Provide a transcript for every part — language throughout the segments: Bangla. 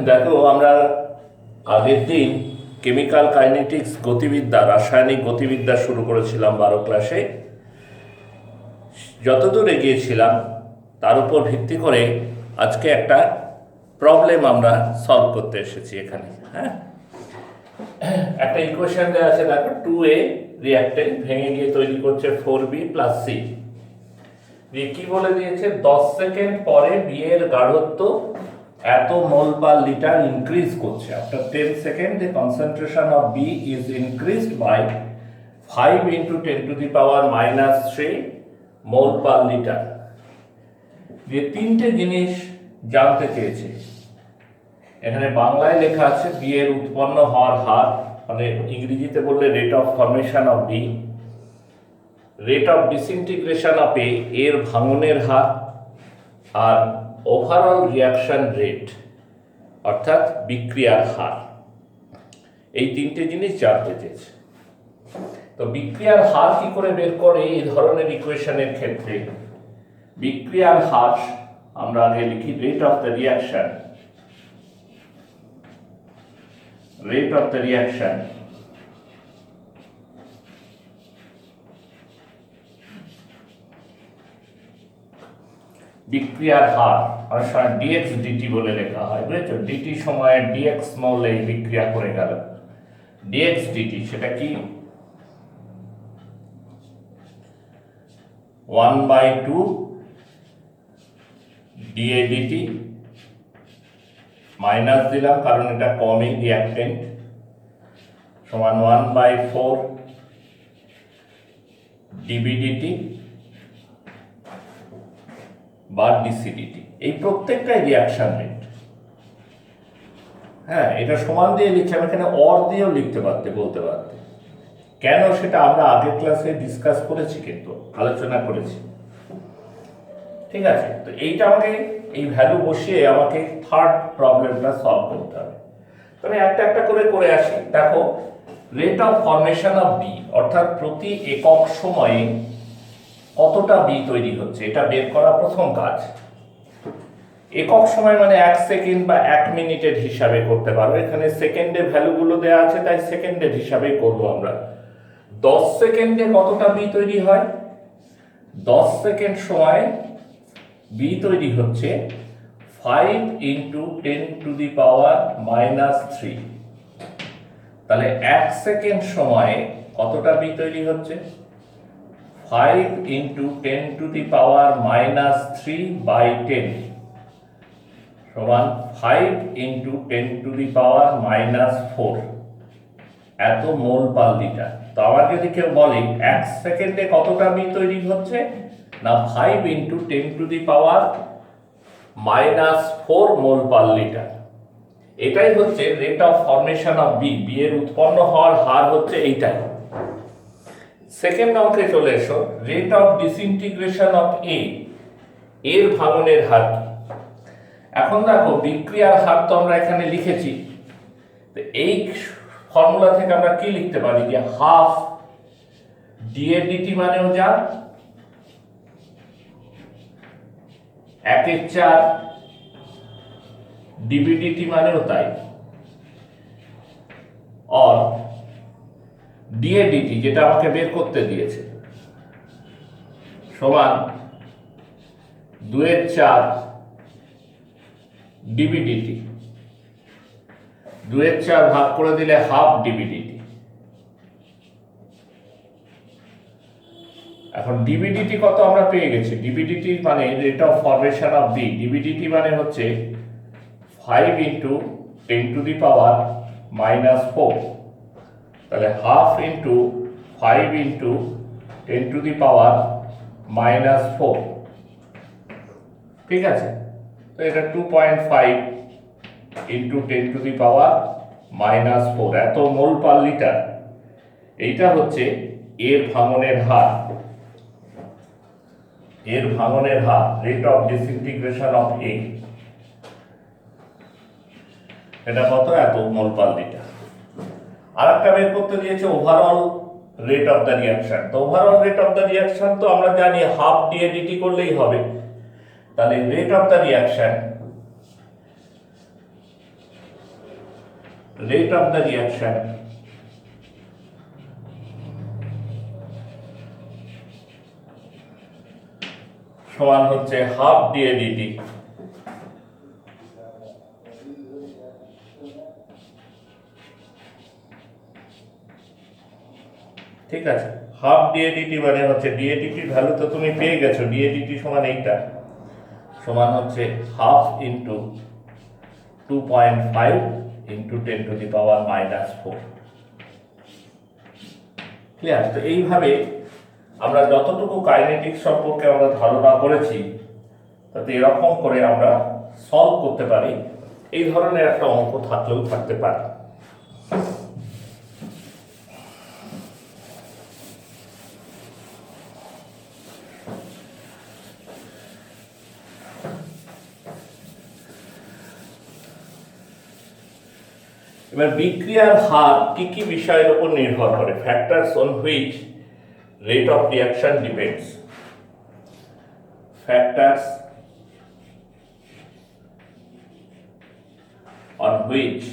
দেখো, আমরা আগের দিন কেমিক্যাল কাইনেটিক্স গতিবিদ্যা, রাসায়নিক গতিবিদ্যা শুরু করেছিলাম 12 ক্লাসে। যতদূর এগিয়েছিলাম তার উপর ভিত্তি করে আজকে একটা প্রবলেম আমরা সলভ করতে এসেছি এখানে। হ্যাঁ, একটা ইকুয়েশন দেওয়া আছে, দেখো 2A রিঅ্যাক্টেন্ট ভেঙে গিয়ে তৈরি করছে 4B প্লাস সি। দিয়ে কি বলে দিয়েছে, 10 সেকেন্ড পরে বি এর গাঢ়ত্ব এত মোল পার লিটার ইনক্রিজ করছে। After 10 second the concentration of B is increased by 5 into 10 to the power minus 3 mole per litre. দিয়ে তিনটে জিনিস জানতে চেয়েছে। এখানে বাংলায় লেখা আছে বি এর উৎপন্ন হওয়ার হার, মানে ইংরেজিতে বললে rate of formation of B, rate of disintegration of A এর ভাঙনের হার, আর ওভারঅল রিয়াকশন রেট অর্থাৎ বিক্রিয়ার হার। এই তিনটে জিনিস জানতে চেয়েছে। তো বিক্রিয়ার হার কি করে বের করে এই ধরনের ইকুয়েশনের ক্ষেত্রে? বিক্রিয়ার হার আমরা আগে লিখি rate of the reaction, rate of the reaction বিক্রিয়ার হার অনেক সময় ডিএক্স ডিটি বলে লেখা হয়, বুঝেছো? ডিটি সময়ে ডিএক্স মোল এই বিক্রিয়া করে গেল, ডিএক্স ডিটি সেটা কি? 1/2 ডিএ ডিটি মাইনাস দিলাম কারণ এটা কমই রিঅ্যাক্টেন্ট, সমান 1/4 ডিবিডিটি বা ডিসিডিটি। এই প্রত্যেকটাই রিয়াকশন রেট। হ্যাঁ, এটা সমান দিয়ে লিখছি, আমি এখানে অর দিয়েও লিখতে পারতে, বলতে পারতে। কেন সেটা আমরা আগের ক্লাসে ডিসকাস করেছি, কিন্তু আলোচনা করেছি। ঠিক আছে, তো এইটা আমাকে এই ভ্যালু বসিয়ে আমাকে থার্ড প্রবলেমটা সলভ করতে হবে। তবে একটা একটা করে করে আসি। দেখো, rate of formation of B অর্থাৎ প্রতি একক সময়ে কতটা বি তৈরি হচ্ছে, এটা বের করা প্রথম কাজ। একক সময় মানে 1 সেকেন্ড বা 1 মিনিটের হিসাবে করতে পারো। এখানে সেকেন্ডের ভ্যালুগুলো দেওয়া আছে, তাই সেকেন্ডের হিসাবে করব আমরা। 10 সেকেন্ডে কতটা বি তৈরি হয়? 10 সেকেন্ড সময় বি তৈরি হচ্ছে 5 into 10 to the power minus 3। তাহলে 1 সেকেন্ড সময়ে কতটা বি তৈরি হচ্ছে? 5 into 10 to the power minus 3 by 10 সমান 5 into 10 to the power minus 4 এত মোল পার লিটার। তো আবার যদি কেউ বলে 1 সেকেন্ডে কতটা বি তৈরি হচ্ছে, না 5 into 10 to the power minus 4 mole per litre. এটাই হচ্ছে rate of formation of B, B এর উৎপন্ন হওয়ার হার হচ্ছে এইটাই। সেকেন্ড অঙ্কে চলে এসো, rate of disintegration of A এর ভাঙনের হার। এখন দেখো, বিক্রিয়ার হার তো আমরা এখানে লিখেছি, তো এই ফর্মুলা থেকে আমরা কি লিখতে পারি, যে হাফ ডিএ ডিটি মানেও যা 1/4 ডিবিডিটি মানেও তাই, আর ডিএডিটি যেটা আমাকে বের করতে দিয়েছে সমান 2/4 ডিবিডিটি। 2/4 ভাগ করে দিলে হাফ ডিবিডিটি। এখন ডিবিডিটি কত আমরা পেয়ে গেছি, ডিবিডিটি মানে rate of formation of B, D B D T মানে হচ্ছে 5 into 10 to the power minus 4। তাহলে half into 5 into 10 to the power minus 4। ঠিক আছে, তো এটা 2.5 into 10 to the power minus 4 এত মোল পার লিটার। এইটা হচ্ছে এর ভাঙনের হার, এর ভাঙনের হার, রেট অফ ডিসইন্টিগ্রেশন অফ এ। এটা কত? এত মোল পার লিটার। আর একটা বের করতে দিয়েছে overall rate of the reaction. তো overall rate of the reaction তো আমরা জানি হাফ ডিএ ডিটি করলেই হবে। তাহলে rate of the reaction rate of the reaction সমান হচ্ছে হাফ dA dt। ঠিক আছে, হাফ dA dt মানে হচ্ছে dA dt ভ্যালু তো তুমি পেয়ে গেছো, dA dt সমান এইটা, সমান হচ্ছে হাফ ইন্টু 2.5 ইন্টু 10⁻⁻⁴। ক্লিয়ার? তো এইভাবে আমরা যতটুকু কাইনেটিক্স সম্পর্কে আমরা ধারণা করেছি তাতে এরকম করে আমরা সলভ করতে পারি। এই ধরনের একটা অঙ্ক থাকলেও থাকতে পারে। এবার বিক্রিয়ার হার কি কি বিষয়ের উপর নির্ভর করে? Factors on which rate of reaction depends. Factors on which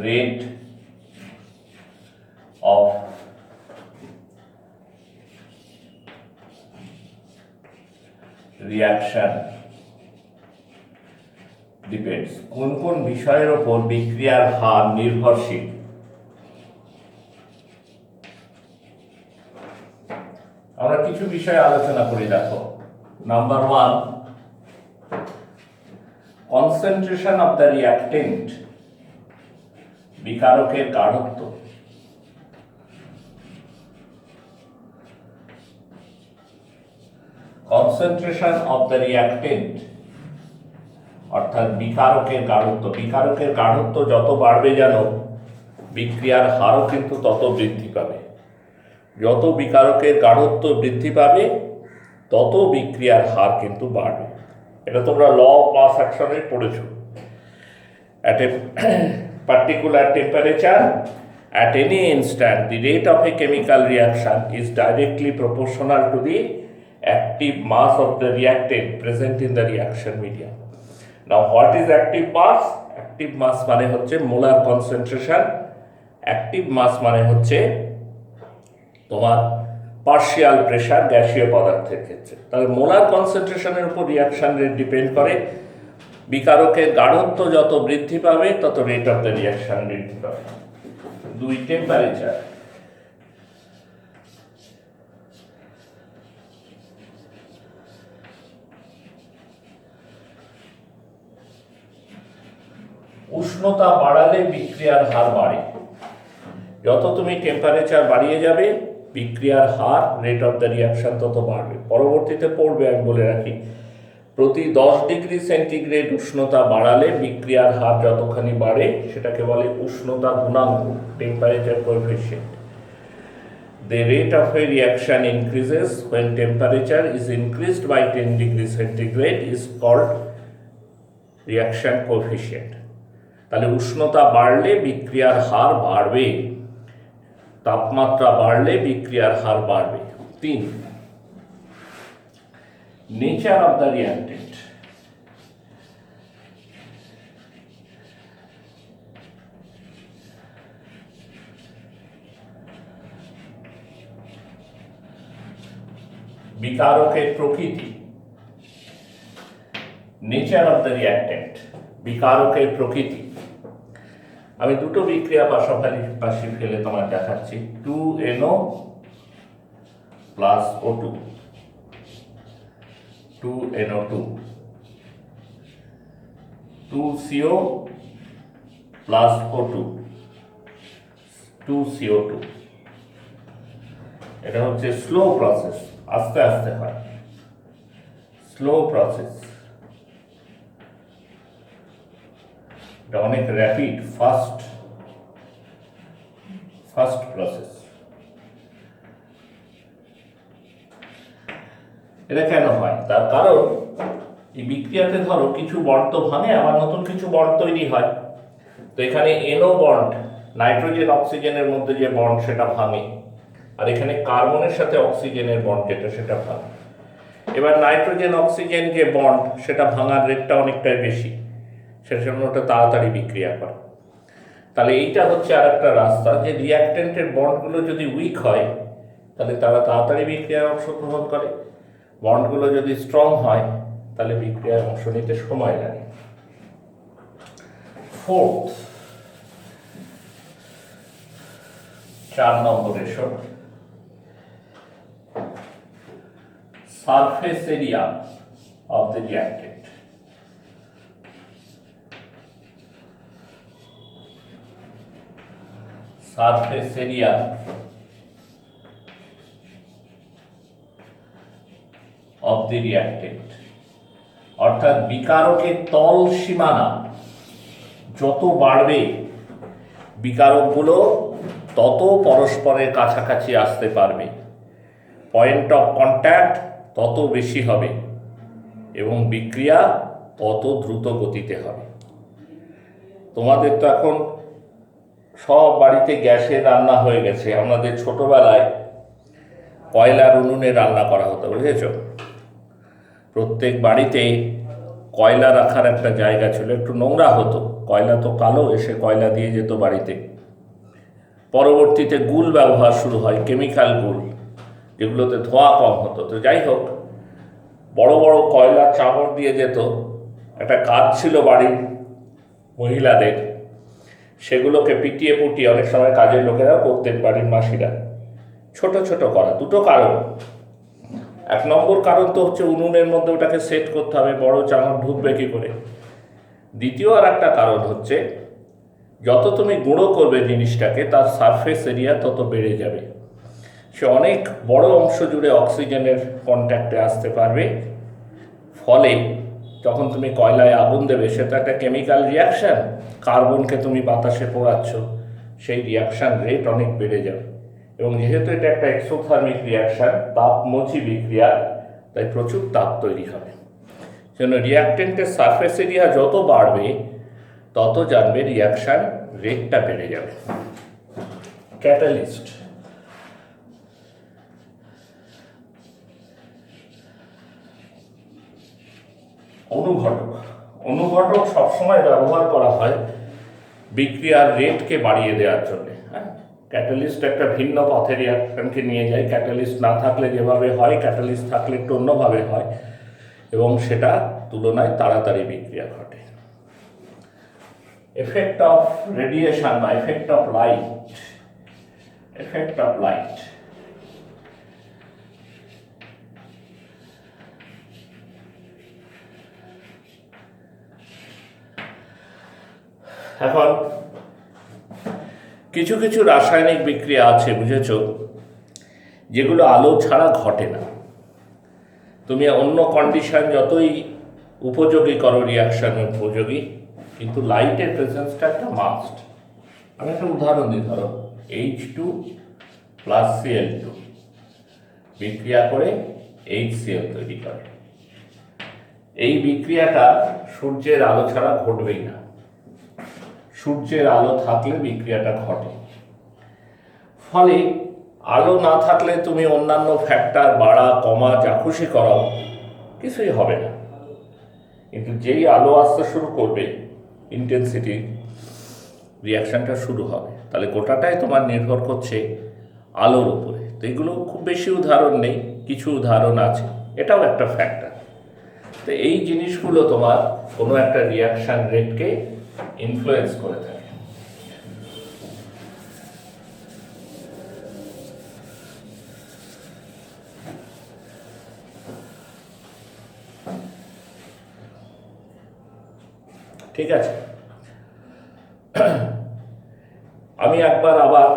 rate of reaction depends. কোন কোন বিষয়ের উপর বিক্রিয়ার হার নির্ভরশীল? আমরা কিছু বিষয় আলোচনা করি, দেখো। Number 1, concentration of the reactant, বিকারকের গাঢ়ত্ব। কনসেন্ট্রেশন অফ দ্য রিঅ্যাক্টেন্ট অর্থাৎ বিকারকের গাঢ়ত্ব। বিকারকের গাঢ়ত্ব যত বাড়বে যেন বিক্রিয়ার হারও কিন্তু তত বৃদ্ধি পাবে। যত বিকারকের গাঢ়ত্ব বৃদ্ধি পাবে তত বিক্রিয়ার হার কিন্তু বাড়বে। এটা তোমরা ল অফ মাস অ্যাকশনে পড়েছ। At a particular temperature at any instant the rate of a chemical reaction is directly proportional to the active mass of the reactant present in the reaction medium. Now what is active mass? Active mass মানে হচ্ছে মোলার কনসেন্ট্রেশন, অ্যাক্টিভ মাস মানে হচ্ছে তোমার পার্শিয়াল প্রেসার গ্যাসীয় পদার্থের ক্ষেত্রে। তাহলে মোলার কনসেন্ট্রেশনের উপর রিয়াকশন রেট ডিপেন্ড করে। বিকারকের গাঢ়ত্ব যত বৃদ্ধি পাবে তত রেট অফ দ্য রিয়াকশন বৃদ্ধি পাবে। 2, টেম্পারেচার। উষ্ণতা বাড়ালে বিক্রিয়ার হার বাড়ে। যত তুমি টেম্পারেচার বাড়িয়ে যাবে বিক্রিয়ার হার, রেট অফ দ্য রিয়াকশন তত বাড়বে। পরবর্তীতে পড়বে, আমি বলে রাখি, প্রতি 10 ডিগ্রি সেন্টিগ্রেড উষ্ণতা বাড়ালে বিক্রিয়ার হার যতখানি বাড়ে সেটাকে বলে উষ্ণতা গুণাঙ্ক, temperature coefficient. The rate of a reaction increases when temperature is increased by 10 degree centigrade is called reaction coefficient. তাহলে উষ্ণতা বাড়লে বিক্রিয়ার হার বাড়বে, তাপমাত্রা বাড়লে বিক্রিয়ার হার বাড়বে। 3, নেচার অফ দ্য রিঅ্যাক্টেন্ট। বিকারকের প্রকৃতি, নেচার অফ দ্য রিঅ্যাক্টেন্ট, বিকারকের প্রকৃতি। আমি দুটো বিক্রিয়া পাশাপাশি ফেলে তোমার দেখাচ্ছি। 2NO plus O2, 2NO2, 2CO plus O2, 2CO2। এটা হচ্ছে স্লো প্রসেস, আস্তে আস্তে হয়, স্লো প্রসেস। এটা অনেক র্যাপিড, ফাস্ট প্রসেস। এটা কেন হয়? তার কারণ এই বিক্রিয়াতে ধরো কিছু বন্ড তো ভাঙে, আবার নতুন কিছু বন্ড তৈরি হয়। তো এখানে NO বন্ড, নাইট্রোজেন অক্সিজেনের মধ্যে যে বন্ড সেটা ভাঙে, আর এখানে কার্বনের সাথে অক্সিজেনের বন্ড যেটা সেটা ভাঙে। এবার নাইট্রোজেন অক্সিজেন যে বন্ড, সেটা ভাঙার রেটটা অনেকটাই বেশি, সেটার জন্য ওটা তাড়াতাড়ি বিক্রিয়া করে। তাহলে এইটা হচ্ছে আর একটা রাস্তা, যে রিঅ্যাক্টেন্টের বন্ডগুলো যদি উইক হয় তাহলে তারা তাড়াতাড়ি বিক্রিয়ায় অংশগ্রহণ করে, বন্ডগুলো যদি স্ট্রং হয় তাহলে বিক্রিয়ায় অংশ নিতে সময় লাগে। ফোর্থ, 4 নম্বর এসো, surface area of the reactant. Surface area of the reactant, অর্থাৎ বিকারকের তল সীমানা যত বাড়বে বিকারকগুলো তত পরস্পরের কাছাকাছি আসতে পারবে, পয়েন্ট অফ কন্ট্যাক্ট তত বেশি হবে এবং বিক্রিয়া তত দ্রুত গতিতে হবে। তোমাদের তো এখন সব বাড়িতে গ্যাসে রান্না হয়ে গেছে, আমাদের ছোটবেলায় কয়লার উনুনে রান্না করা হতো, বুঝেছ? প্রত্যেক বাড়িতে কয়লা রাখার একটা জায়গা ছিল, একটু নোংরা হতো, কয়লা তো কালো, এসে কয়লা দিয়ে যেত বাড়িতে। পরবর্তীতে গুল ব্যবহার শুরু হয়, কেমিক্যাল গুল, যেগুলোতে ধোঁয়া কম হতো। তো যাই হোক, বড় বড় কয়লা চামড় দিয়ে যেত, একটা কাজ ছিল বাড়ির মহিলাদের, সেগুলোকে পিটিয়ে পুটিয়ে অনেক সময় কাজের লোকেরাও করতেন, বাড়ির মাসিরা, ছোট ছোট করা। দুটো কারণ, 1 নম্বর কারণ তো হচ্ছে উনুনের মধ্যে ওটাকে সেট করতে হবে, বড় চামড় ঢুকবে কি করে। দ্বিতীয় আর একটা কারণ হচ্ছে, যত তুমি গুঁড়ো করবে জিনিসটাকে তার সারফেস এরিয়া তত বেড়ে যাবে, সে অনেক বড় অংশ জুড়ে অক্সিজেনের কন্ট্যাক্টে আসতে পারবে। ফলে যখন তুমি কয়লায় আগুন দেবে, সেটা একটা কেমিক্যাল রিয়াকশান, কার্বনকে তুমি বাতাসে পোড়াচ্ছ, সেই রিয়াকশান রেট অনেক বেড়ে যাবে। এবং যেহেতু এটা একটা এক্সোথার্মিক রিয়াকশান, তাপমোচী বিক্রিয়া, তাই প্রচুর তাপ তৈরি হবে। সেজন্য রিয়াক্টেন্টের সারফেস এরিয়া যত বাড়বে তত জানবে রিয়াকশান রেটটা বেড়ে যাবে। ক্যাটালিস্ট, অনুঘটক। অনুঘটক সবসময় ব্যবহার করা হয় বিক্রিয়ার রেটকে বাড়িয়ে দেওয়ার জন্য। হ্যাঁ, ক্যাটালিস্ট একটা ভিন্ন পথে রিয়াকশনকে নিয়ে যায়। ক্যাটালিস্ট না থাকলে যেভাবে হয়, ক্যাটালিস্ট থাকলে একটু অন্যভাবে হয়, এবং সেটা তুলনায় তাড়াতাড়ি বিক্রিয়া ঘটে। এফেক্ট অফ রেডিয়েশন বা effect of light. Effect of light, এখন কিছু কিছু রাসায়নিক বিক্রিয়া আছে, বুঝেছ, যেগুলো আলো ছাড়া ঘটে না। তুমি অন্য কন্ডিশন যতই উপযোগী করো, রিয়াকশন উপযোগী, কিন্তু লাইটের প্রেজেন্সটা একটা মাস্ট। আমি একটা উদাহরণ দিই, ধরো H2 + Cl2 বিক্রিয়া করে HCl তৈরি করে। এই বিক্রিয়াটা সূর্যের আলো ছাড়া ঘটবেই না, সূর্যের আলো থাকলে বিক্রিয়াটা ঘটে। ফলে আলো না থাকলে তুমি অন্যান্য ফ্যাক্টর বাড়া কমা যা খুশি করাও, কিছুই হবে না। কিন্তু যেই আলো আসতে শুরু করবে, ইন্টেন্সিটি, রিয়াকশানটা শুরু হবে। তাহলে গোটাটাই তোমার নির্ভর করছে আলোর উপরে। তো এগুলো খুব বেশি উদাহরণ নেই, কিছু উদাহরণ আছে, এটাও একটা ফ্যাক্টর। তো এই জিনিসগুলো তোমার কোনো একটা রিয়াকশান রেটকে ইনফ্লুয়েন্স করে থাকে। ঠিক আছে, আমি একবার আবার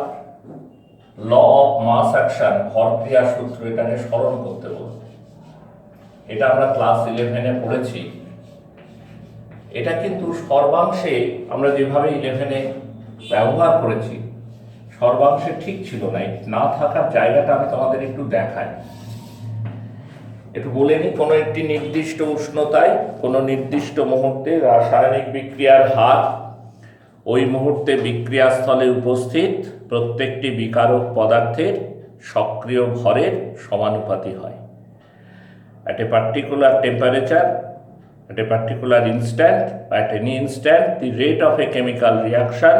ল অফ মাস অ্যাকশন, ভরক্রিয়া সূত্র, এটাকে স্মরণ করতে বলবো। এটা আমরা ক্লাস 11-এ পড়েছি। এটা কিন্তু সর্বাংশে আমরা যেভাবে 11-এ ব্যবহার করেছি, সর্বাংশে ঠিক ছিল না। না থাকার জায়গাটা আমি তোমাদের একটু দেখাই, একটু বলে নিই। কোনো একটি নির্দিষ্ট উষ্ণতায় কোনো নির্দিষ্ট মুহূর্তে রাসায়নিক বিক্রিয়ার হার ওই মুহূর্তে বিক্রিয়াস্থলে উপস্থিত প্রত্যেকটি বিকারক পদার্থের সক্রিয় ভরের সমানুপাতি হয়। at a particular temperature, at a particular instant, at any instant, the rate of a chemical reaction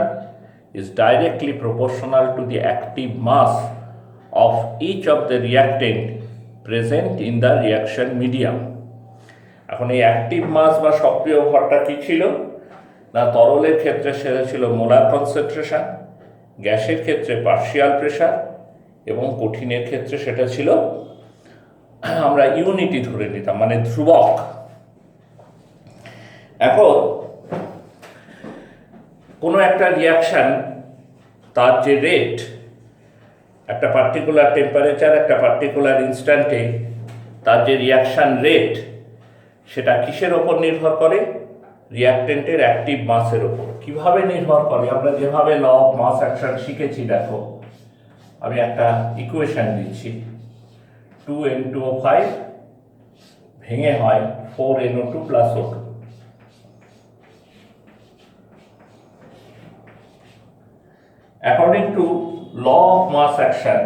is directly proportional to the active mass of each of the reactant present in the reaction medium. এখন এই অ্যাক্টিভ মাস বা সক্রিয় ভরটা কি ছিল না, তরলের ক্ষেত্রে সেটা ছিল মোলার কনসেন্ট্রেশন, গ্যাসের ক্ষেত্রে পার্শিয়াল প্রেশার এবং কঠিনের ক্ষেত্রে সেটা ছিল আমরা ইউনিটি ধরে নিতাম, মানে ধ্রুবক। এখন কোনো একটা রিয়াকশান তার যে রেট, একটা পার্টিকুলার টেম্পারেচার, একটা পার্টিকুলার ইনস্ট্যান্টে তার যে রিয়াকশান রেট, সেটা কিসের ওপর নির্ভর করে? রিয়াক্টেন্টের অ্যাক্টিভ মাসের ওপর। কিভাবে নির্ভর করে? আমরা যেভাবে ল অফ মাস অ্যাকশন শিখেছি, দেখো আমি একটা ইকুয়েশন দিচ্ছি, 2N2O5 ভেঙে হয় 4NO2 + O2। According to law of mass action,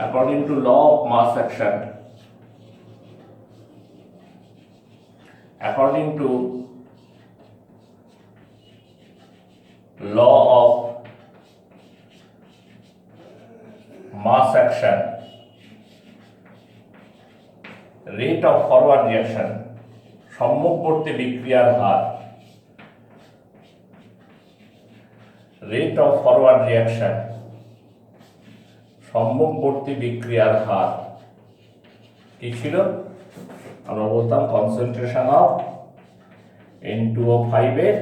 according to law of mass action, according to law of mass action, rate of forward reaction, সম্মুখবর্তী বিক্রিয়ার হার, rate of forward reaction, সম্মুখবর্তী বিক্রিয়ার হার কি ছিল? আমরা বলতাম কনসেন্ট্রেশন অফ N2O5 এর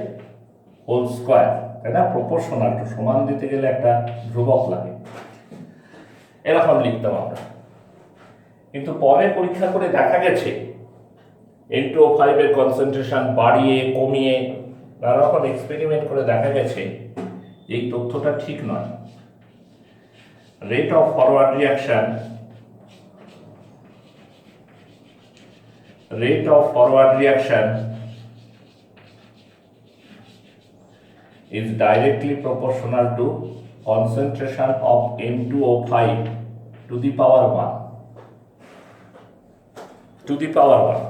হোল স্কয়ার, তাই না? প্রপোর্শনাল টু, সমান দিতে গেলে একটা ধ্রুবক লাগে, এরকম লিখতাম আমরা। কিন্তু পরে পরীক্ষা করে দেখা গেছে N2O5 এর কনসেন্ট্রেশন বাড়িয়ে কমিয়ে নানা রকম এক্সপেরিমেন্ট করে দেখা গেছে এই তথ্যটা ঠিক নয়। Rate of forward reaction, rate of forward reaction is directly proportional to concentration of N2O5 to the power 1, to the power 1,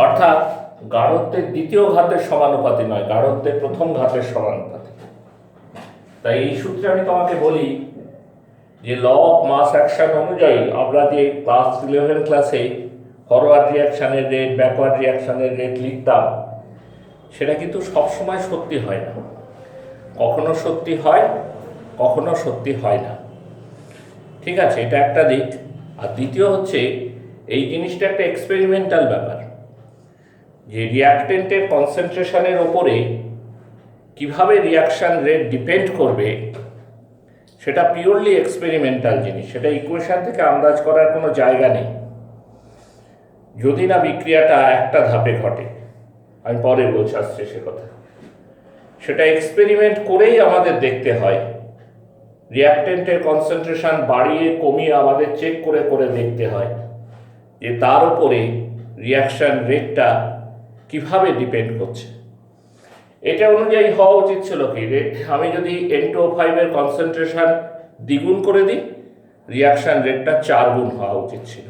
অর্থাৎ গাঢ়ত্বের দ্বিতীয় ঘাতের সমানুপাতি নয়, গাঢ়ত্বের প্রথম ঘাতের সমানুপাতি। তাই এই সূত্রে আমি তোমাকে বলি যে ল অফ মাস অ্যাকশন অনুযায়ী আমরা যে ক্লাস 11 ক্লাসে ফরওয়ার্ড রিয়াকশানের রেট, ব্যাকওয়ার্ড রিয়াকশানের রেট লিখতাম, সেটা কিন্তু সবসময় সত্যি হয় না। কখনো সত্যি হয়, কখনো সত্যি হয় না। ঠিক আছে, এটা একটা দিক। আর দ্বিতীয় হচ্ছে এই জিনিসটা একটা এক্সপেরিমেন্টাল ব্যাপার, যে রিয়াক্টেন্টের কনসেন্ট্রেশনের ওপরে কিভাবে রিয়াকশান রেট ডিপেন্ড করবে সেটা পিওরলি এক্সপেরিমেন্টাল জিনিস, সেটা ইকুয়েশন থেকে আন্দাজ করার কোনো জায়গা নেই, যদি না বিক্রিয়াটা একটা ধাপে ঘটে। আমি পরে বলছি, আসছে সে কথা। সেটা এক্সপেরিমেন্ট করেই আমাদের দেখতে হয়, রিয়াক্টেন্টের কনসেন্ট্রেশন বাড়িয়ে কমিয়ে আমাদের চেক করে করে দেখতে হয় যে তার উপরে রিয়াকশান রেটটা কিভাবে ডিপেন্ড করছে। এটা অনুযায়ী হওয়া উচিত ছিল কি, আমি যদি N2O5 এর কনসেন্ট্রেশন দ্বিগুণ করে দিই, রিয়াকশান রেটটা 4 গুণ হওয়া উচিত ছিল।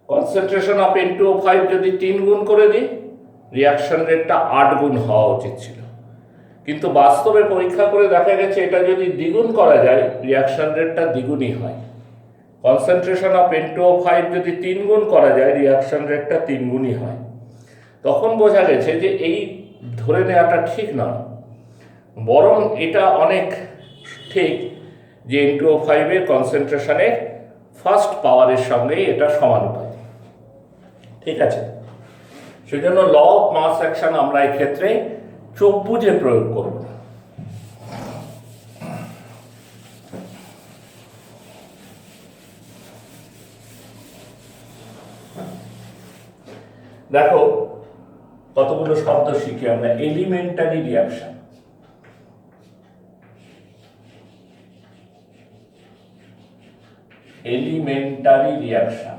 কনসেন্ট্রেশন অফ N2O5 যদি 3 গুণ করে দিই, রিয়াকশন রেটটা 8 গুণ হওয়া উচিত ছিল। কিন্তু বাস্তবে পরীক্ষা করে দেখা গেছে এটা যদি দ্বিগুণ করা যায়, রিয়াকশন রেটটা দ্বিগুণই হয়। কনসেন্ট্রেশন অফ N2O5 যদি 3 গুণ করা যায়, রিয়াকশন রেটটা 3 গুণই হয়। তখন বোঝা গেছে যে এই ধরে নেওয়াটা ঠিক নয়, বরং এটা অনেক ঠিক যে N2O5 এর কনসেন্ট্রেশনের ফার্স্ট পাওয়ারের সঙ্গেই এটা সমানুপাতিক। ঠিক আছে, সেজন্য ল অফ মাস অ্যাকশন আমরা এই ক্ষেত্রে চোখ বুঝে প্রয়োগ করব। দেখো কতগুলো শব্দ শিখি আমরা। এলিমেন্টারি রিয়াকশন, এলিমেন্টারি রিয়াকশন,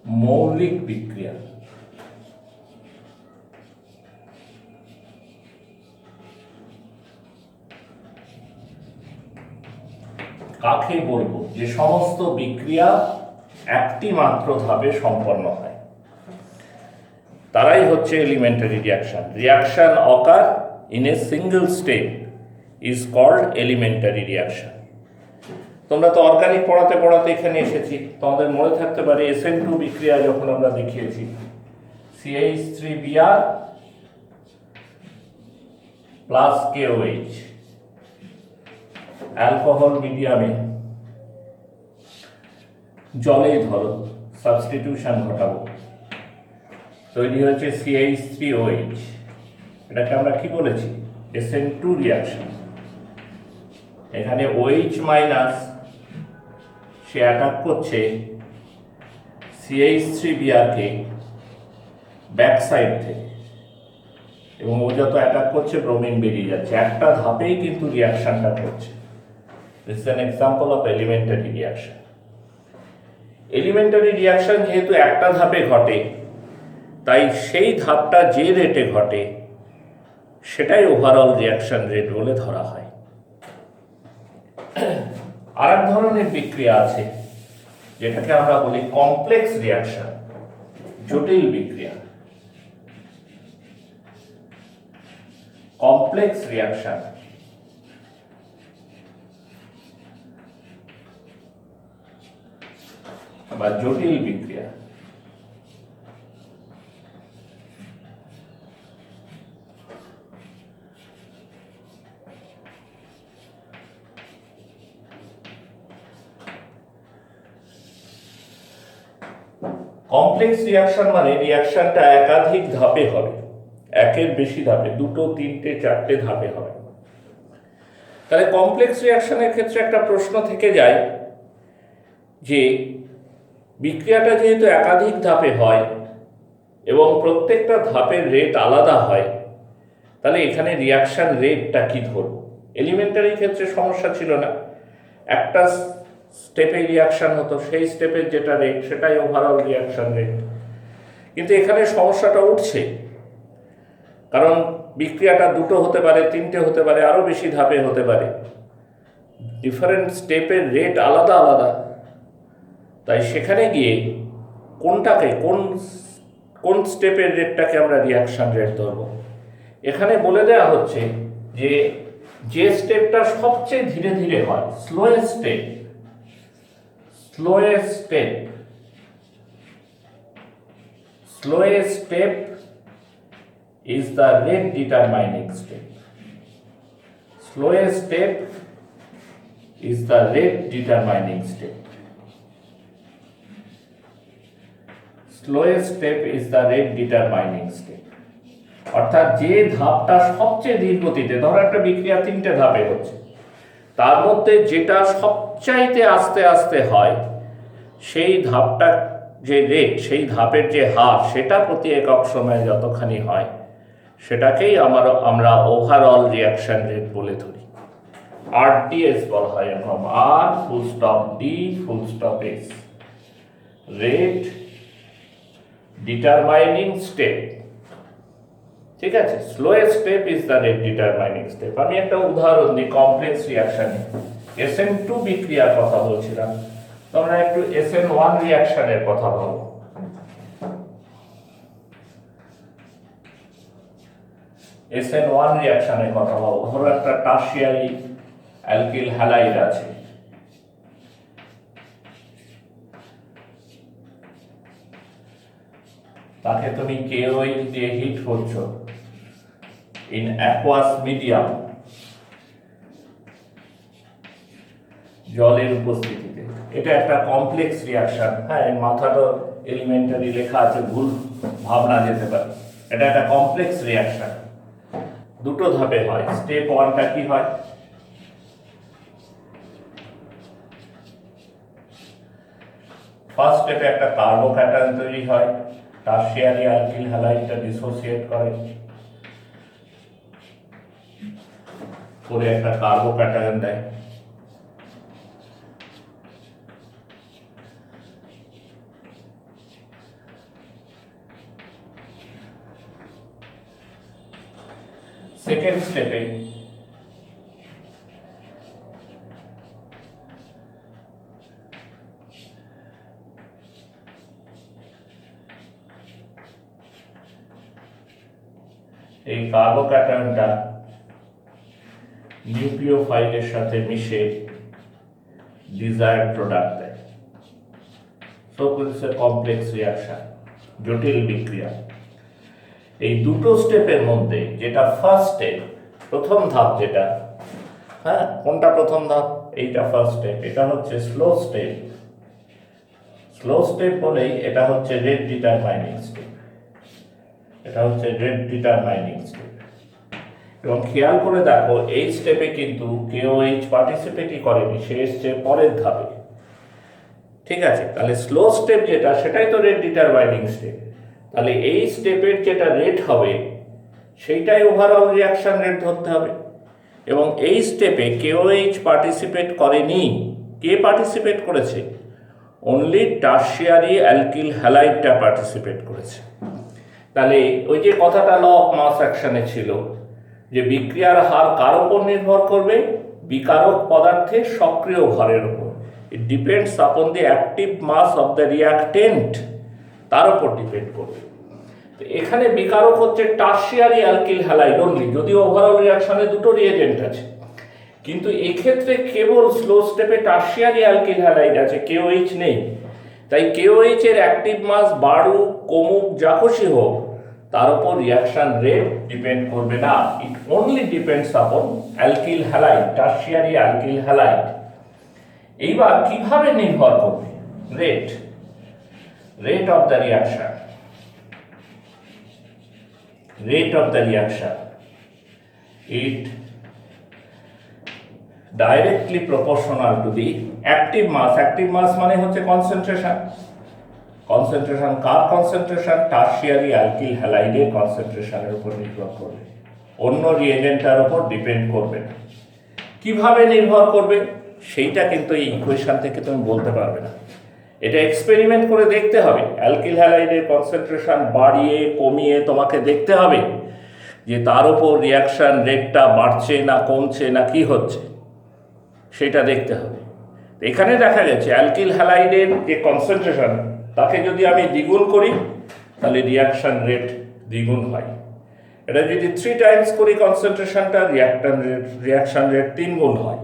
মৌলিক বিক্রিয়া। কাকে বলবো? যে সমস্ত বিক্রিয়া একটি মাত্র ধাপে সম্পন্ন হয় তারাই হচ্ছে elementary reaction. Reaction occur in a single step is called elementary reaction. তোমরা তো অর্গানিক পড়াতে পড়াতে এখানে এসেছি, তোমাদের মনে থাকতে পারে SN2 বিক্রিয়া যখন আমরা দেখিয়েছি CH3Br প্লাস KOH অ্যালকোহল মিডিয়ামে জলে ধরো সাবস্টিটিউশন ঘটাবো, তৈরি হয়েছে CH3OH। এটাকে আমরা কি বলেছি? SN2 reaction. এখানে OH মাইনাস সে অ্যাটাক করছে CH3Br কে ব্যাক সাইড থেকে, এবং ও যত অ্যাটাক করছে ব্রোমিন বেরিয়ে যাচ্ছে। একটা ধাপেই কিন্তু রিয়াকশনটা ঘটছে। This is an example of elementary reaction. Elementary reaction যেহেতু একটা ধাপে ঘটে, তাই সেই ধাপটা যে রেটে ঘটে সেটাই ওভারঅল রিয়াকশন রেট বলে ধরা হয়। আর এক ধরনের বিক্রিয়া আছে যেটাকে আমরা বলি কমপ্লেক্স রিয়াকশন, জটিল বিক্রিয়া। কমপ্লেক্স রিয়াকশন বা জটিল বিক্রিয়া। কমপ্লেক্স রিয়াকশন মানে রিয়াকশনটা একাধিক ধাপে হবে, একের বেশি ধাপে, 2, 3, 4 ধাপে হবে। তাহলে কমপ্লেক্স রিয়াকশনের ক্ষেত্রে একটা প্রশ্ন থেকে যায় যে বিক্রিয়াটা যেহেতু একাধিক ধাপে হয় এবং প্রত্যেকটা ধাপের রেট আলাদা হয়, তাহলে এখানে রিয়াকশন রেটটা কি ধরব? এলিমেন্টারি ক্ষেত্রে সমস্যা ছিল না, একটা স্টেপে রিয়াকশন হতো, সেই স্টেপের যেটা রেট সেটাই ওভারঅল রিয়াকশন রেট। কিন্তু এখানে সমস্যাটা উঠছে, কারণ বিক্রিয়াটা 2 হতে পারে, 3 হতে পারে, আরও বেশি ধাপে হতে পারে, ডিফারেন্ট স্টেপের রেট আলাদা আলাদা। তাই সেখানে গিয়ে কোনটাকে কোন স্টেপের রেটটাকে আমরা রিয়াকশন রেট ধরব? এখানে বলে দেওয়া হচ্ছে যে স্টেপটা সবচেয়ে ধীরে ধীরে হয়, slowest step is the rate determining step. Slowest step is the rate determining step. Slowest step is the rate determining step. অর্থাৎ যে ধাপটা সবচেয়ে ধীর গতিতে, ধরো একটা বিক্রিয়া 3 ধাপে হচ্ছে, তার মধ্যে যেটা সবচাইতে আস্তে আস্তে হয় সেই ধাপটা যে রেট, সেই ধাপের যে হার, সেটা প্রতি একক সময়ে যতখানি হয় সেটাকেই আমরা ওভারঅল রিয়াকশন রেট বলে ধরি। RDS বলা হয়, এরকম R full stop D full stop S, rate determining step. ঠিক আছে, slowest step is the rate determining step. আমি একটা উদাহরণ দিই কমপ্লেক্স রিয়াকশনে। SN2 বিক্রিয়ার কথা বলছিলাম, তোমরা একটু SN1 রিয়াকশনের কথা বলো। SN1 রিয়াকশনের কথা বলো। ধরো একটা টারশিয়ারি অ্যালকিল হ্যালাইড আছে, তাকে তুমি KOH দিয়ে হিট করছো ইন অ্যাকুয়াস মিডিয়াম, জলের উপস্থিতিতে। এটা একটা কমপ্লেক্স রিয়াকশন। হ্যাঁ, মাথাটা এলিমেন্টারি লেখা আছে, ভুল ভাবনা যেতে পারে। এটা একটা কমপ্লেক্স রিয়াকশন, 2 ধাপে হয়। স্টেপ 1টা কি হয়? ফার্স্ট স্টেপে একটা কার্বোক্যাটায়ন তৈরি হয়, টারশিয়ারি অ্যালকিল হ্যালাইডটা ডিসোসিয়েট করে একটা কার্বোক্যাটায়ন দেয়। সেকেন্ড স্টেপে এই কার্বোক্যাটায়নটা নিউক্লিওফাইলের সাথে মিশে ডিজায়ার্ড প্রোডাক্ট দেয়। So it's a complex reaction, জটিল বিক্রিয়া। এই দুটো স্টেপের মধ্যে যেটা ফার্স্ট স্টেপ, প্রথম ধাপ যেটা, হ্যাঁ কোনটা প্রথম ধাপ? এইটা ফার্স্ট স্টেপ, এটা হচ্ছে স্লো স্টেপ। স্লো স্টেপ বলেই এটা হচ্ছে রেট ডিটারমাইনিং স্টেপ, এটা হচ্ছে রেট ডিটারমাইনিং স্টেপ। এবং খেয়াল করে দেখো এই স্টেপে কিন্তু KOH পার্টিসিপেটই করেনি, সে এসছে পরের ধাপে। ঠিক আছে, তাহলে স্লো স্টেপ যেটা সেটাই তো রেট ডিটারমাইনিং স্টেপ। তাহলে এই স্টেপের যেটা রেট হবে সেইটাই ওভারঅল রিয়াকশন রেট ধরতে হবে। এবং এই স্টেপে KOH পার্টিসিপেট করেনি, কে পার্টিসিপেট করেছে? অনলি টারশিয়ারি অ্যালকিল হ্যালাইডটা পার্টিসিপেট করেছে। তাহলে ওই যে কথাটা ল অফ মাস অ্যাকশনে ছিল যে বিক্রিয়ার হার কার উপর নির্ভর করবে? বিকারক পদার্থের সক্রিয় ভরের উপর। It depends upon the active mass of the reactant, তার উপর ডিপেন্ড করবে। তো এখানে বিকারক হচ্ছে টারশিয়ারি অ্যালকিল হ্যালাইড অনলি, যদিও ওভারঅল রিয়াকশনে দুটো রিয়েজেন্ট আছে, কিন্তু এক্ষেত্রে কেবল স্লো স্টেপে টারশিয়ারি অ্যালকিল হ্যালাইড আছে, KOH নেই। তাই KOH এর অ্যাক্টিভ মাস বাড়ুক কমুক যা খুশি হোক তার উপর রিয়াকশন রেট ডিপেন্ড করবে না। ইট only depends upon alkyl halide, tertiary alkyl halide. এইবার কিভাবে নির্ভর করবে? Rate of the reaction, rate of the reaction, it directly proportional to the active mass. Active mass মানে হচ্ছে কনসেন্ট্রেশন। কনসেন্ট্রেশন কার কনসেন্ট্রেশন? টারশিয়ারি অ্যালকিল হ্যালাইডের কনসেন্ট্রেশনের উপর নির্ভর করবে, অন্য রিয়েজেন্টটার উপর ডিপেন্ড করবে না। কিভাবে নির্ভর করবে সেইটা কিন্তু এই ইকুয়েশন থেকে তুমি বলতে পারবে না, এটা এক্সপেরিমেন্ট করে দেখতে হবে। অ্যালকিল হ্যালাইডের কনসেন্ট্রেশন বাড়িয়ে কমিয়ে তোমাকে দেখতে হবে যে তার উপর রিয়াকশন রেটটা বাড়ছে না কমছে না কি হচ্ছে, সেটা দেখতে হবে। এখানে দেখা গেছে অ্যালকিল হ্যালাইডের যে কনসেন্ট্রেশন তাকে যদি আমি দ্বিগুণ করি তাহলে রিয়াকশন রেট দ্বিগুণ হয়। এটা যদি 3 টাইমস করি কনসেন্ট্রেশনটা, রিয়াকশন রেট 3 গুণ হয়।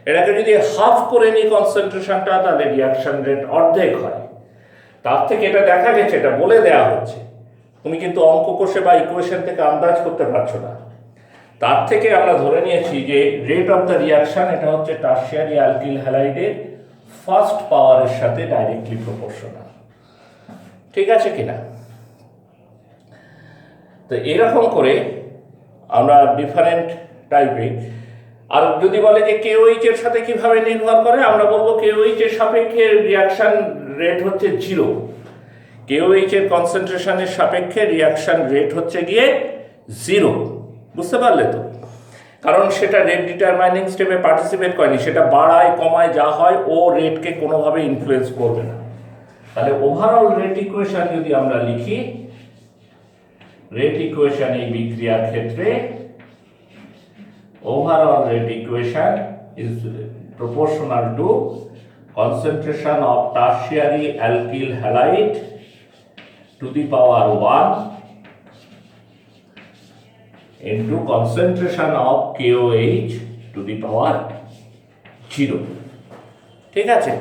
এটাকে যদি হাফ করে নিই কনসেন্ট্রেশনটা তাহলে রিয়াকশন রেট অর্ধেক হয়। তার থেকে এটা দেখা গেছে, এটা বলে দেওয়া হচ্ছে, তুমি কিন্তু অঙ্ক কষে বা ইকুয়েশন থেকে আন্দাজ করতে পারছো না। তার থেকে আমরা ধরে নিয়েছি যে রেট অফ দ্য রিয়াকশন এটা হচ্ছে টারশিয়ারি অ্যালকিল হ্যালাইডের ফার্স্ট পাওয়ারের সাথে ডাইরেক্টলি প্রপোর্শনাল। ঠিক আছে কিনা? তো এরকম করে আমরা ডিফারেন্ট টাইপে। আর যদি বলে যে KOH এর সাথে কিভাবে নির্ভর করে, আমরা বলবো KOH এর সাপেক্ষে রিয়াকশন রেট হচ্ছে 0। KOH এর কনসেন্ট্রেশনের সাপেক্ষে রিয়াকশন রেট হচ্ছে গিয়ে 0। বুঝতে পারলে তো? কারণ সেটা রেট ডিটারমাইনিং স্টেপে পার্টিসিপেট করেনি, সেটা বাড়ায় কমায় যা হয় ও রেটকে কোনোভাবে ইনফ্লুয়েন্স করবে না। তাহলে ওভারঅল রেট ইকুয়েশন যদি আমরা লিখি, রেট ইকুয়েশন এই বিক্রিয়ার ক্ষেত্রে overall rate equation is proportional to concentration of tertiary alkyl halide to the power 1 into concentration of KOH to the power 0। ঠিক আছে,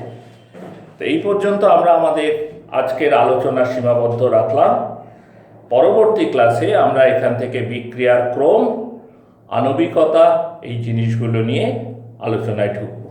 তো এই পর্যন্ত আমরা আমাদের আজকের আলোচনা সীমাবদ্ধ রাখলাম। পরবর্তী ক্লাসে আমরা এখান থেকে বিক্রিয়ার ক্রম, আণবিকতা এই জিনিসগুলো নিয়ে আলোচনায় ঢুকব।